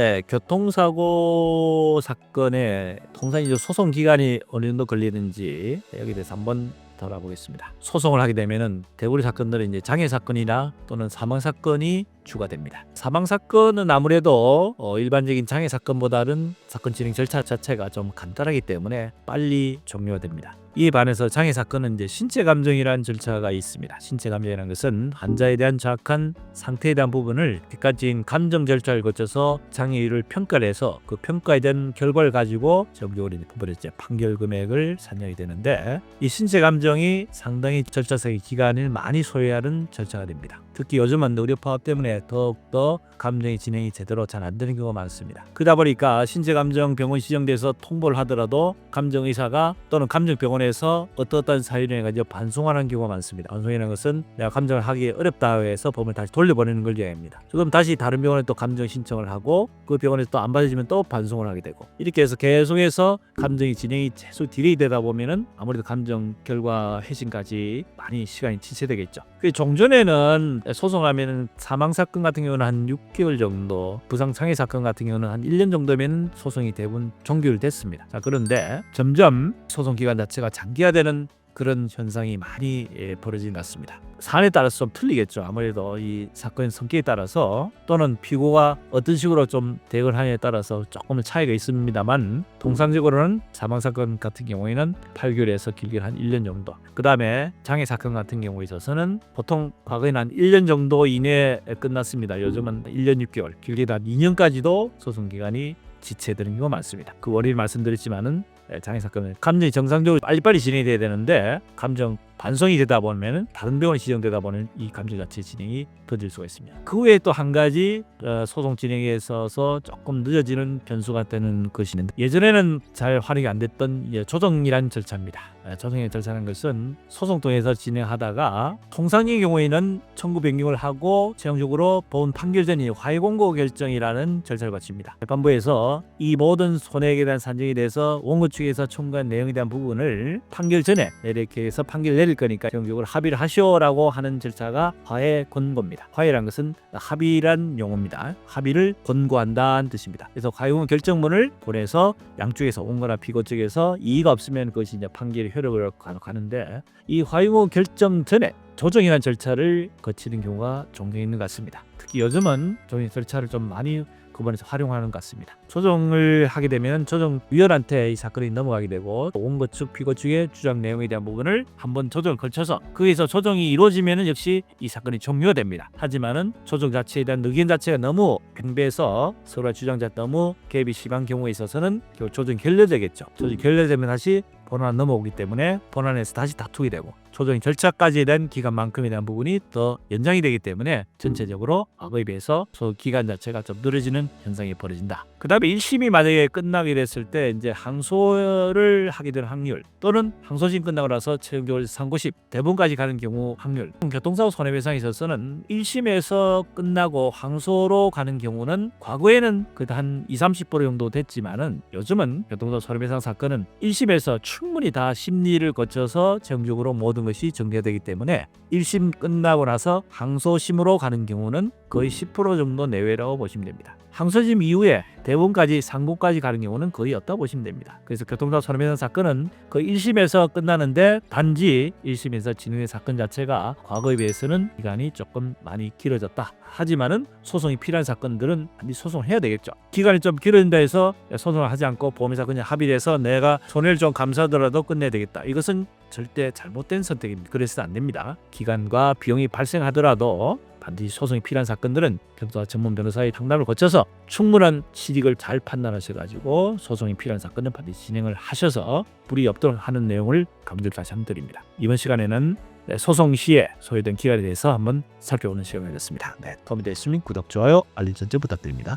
네, 교통사고 사건에 통상 이제 소송 기간이 어느 정도 걸리는지 여기에 대해서 한번 다뤄보겠습니다. 소송을 하게 되면은 대부분의 사건들은 이제 장애 사건이나 또는 사망 사건이 주가 됩니다. 사망 사건은 아무래도 일반적인 장애 사건보다는 사건 진행 절차 자체가 좀 간단하기 때문에 빨리 종료됩니다. 이에 반해서 장애 사건은 이제 신체 감정이라는 절차가 있습니다. 신체 감정이라는 것은 환자에 대한 정확한 상태에 대한 부분을 객관적인 감정 절차를 거쳐서 장애율을 평가를 해서 그 평가에 대한 결과를 가지고 정적으로 이제 판결 금액을 산정이 되는데, 이 신체 감정이 상당히 절차상의 기간을 많이 소요하는 절차가 됩니다. 특히 요즘은 의료 파업 때문에 더욱더 감정의 진행이 제대로 잘 안 되는 경우가 많습니다. 그러다 보니까 신체 감정 병원 지정돼서 통보를 하더라도 감정 의사가 또는 감정 병원에서 어떠한 사유를 해가지고 반송하는 경우가 많습니다. 반송이라는 것은 내가 감정을 하기 어렵다 해서 법을 다시 돌려보내는 걸 얘기합니다. 그럼 다시 다른 병원에 또 감정 신청을 하고 그 병원에서 또 안 받아주면 또 반송을 하게 되고, 이렇게 해서 계속해서 감정의 진행이 계속 딜레이 되다 보면은 아무래도 감정 결과 회신까지 많이 시간이 지체되겠죠. 종전에는 소송하면 사망 사건 같은 경우는 한 6개월 정도, 부상 장애 사건 같은 경우는 한 1년 정도면 소송이 대부분 종결됐습니다. 자, 그런데 점점 소송 기간 자체가 장기화되는 그런 현상이 많이 벌어진 것 같습니다. 사안에 따라서 좀 틀리겠죠. 아무래도 이 사건의 성격에 따라서 또는 피고가 어떤 식으로 좀 대응을 하느냐에 따라서 조금은 차이가 있습니다만, 통상적으로는 사망 사건 같은 경우에는 8개월에서 길게 한 1년 정도, 그 다음에 장애 사건 같은 경우에 있어서는 보통 과거에는 한 1년 정도 이내에 끝났습니다. 요즘은 1년 6개월, 길게 한 2년까지도 소송 기간이 지체되는 경우가 많습니다. 그 원인을 말씀드렸지만은 장애 사건은 감정이 정상적으로 빨리빨리 진행이 돼야 되는데 감정 반송이 되다 보면 다른 병원이 지정되다 보면 이 감정 자체 진행이 더딜 수가 있습니다. 그 외에 또 한 가지 소송 진행에 있어서 조금 늦어지는 변수가 되는 것이 있는데, 예전에는 잘 활용이 안 됐던 조정이라는 절차입니다. 조정의 절차라는 것은 소송 통해서 진행하다가 통상의 경우에는 청구 변경을 하고 최종적으로 법원 판결 전이 화해공고 결정이라는 절차를 거칩니다. 재판부에서 이 모든 손해액에 대한 산정에 대해서 원고 측에서 청구한 내용에 대한 부분을 판결 전에 이렇게 해서 판결을 내릴 거니까 최종적으로 합의를 하시오라고 하는 절차가 화해 권고입니다. 화해라는 것은 합의란 용어입니다. 합의를 권고한다는 뜻입니다. 그래서 화해공고 결정문을 보내서 양쪽에서, 원고나 피고 측에서 이의가 없으면 그것이 이제 판결의 효력을 가는데, 이 화해공고 결정 전에 조정이라는 절차를 거치는 경우가 종종 있는 것 같습니다. 특히 요즘은 조정 절차를 좀 많이 법원에서 활용하는 것 같습니다. 조정을 하게 되면 조정위원한테 이 사건이 넘어가게 되고, 원고 측, 피고 측의 주장 내용에 대한 부분을 한번 조정을 걸쳐서 거기서 조정이 이루어지면 역시 이 사건이 종료됩니다. 하지만은 조정 자체에 대한 의견 자체가 너무 팽배해서 서로의 주장자 너무 갭이 심한 경우에 있어서는 조정이 결렬되겠죠. 조정이 결렬되면 다시 본안 넘어오기 때문에 본안에서 다시 다투게 되고, 조정 절차까지에 대한 기간만큼에 대한 부분이 더 연장이 되기 때문에 전체적으로 과거에 비해서 소송 기간 자체가 좀 늘어지는 현상이 벌어진다. 그 다음에 1심이 만약에 끝나게 됐을 때 이제 항소를 하게 될 확률, 또는 항소심 끝나고 나서 최종적으로 상고심, 대법원까지 가는 경우 확률, 교통사고 손해배상에 있어서는 1심에서 끝나고 항소로 가는 경우는 과거에는 그래도 한 20-30% 정도 됐지만은 요즘은 교통사고 손해배상 사건은 1심에서 충분히 다 심리를 거쳐서 최종적으로 모든 것이 정리되기 때문에 1심 끝나고 나서 항소심으로 가는 경우는 거의 10% 정도 내외라고 보시면 됩니다. 항소심 이후에 대법원까지 상고까지 가는 경우는 거의 없다고 보시면 됩니다. 그래서 교통사고 손해배상 사건은 거의 1심에서 끝나는데, 단지 1심에서 진행된 사건 자체가 과거에 비해서는 기간이 조금 많이 길어졌다. 하지만은 소송이 필요한 사건들은 반드시 소송을 해야 되겠죠. 기간이 좀 길어진다 해서 소송을 하지 않고 보험회사 그냥 합의를 해서 내가 손해를 좀 감수하더라도 끝내야 되겠다, 이것은 절대 잘못된 선택입니다. 그래서는 안 됩니다. 기간과 비용이 발생하더라도 반드시 소송이 필요한 사건들은 교통사고 전문 변호사의 상담을 거쳐서 충분한 실익을 잘 판단하셔가지고 소송이 필요한 사건은 반드시 진행을 하셔서 불이익이 없도록 하는 내용을 강조를 다시 한번 드립니다. 이번 시간에는 소송 시에 소요된 기간에 대해서 한번 살펴보는 시간이 되었습니다. 도움이 되셨으면 구독, 좋아요, 알림 설정 부탁드립니다.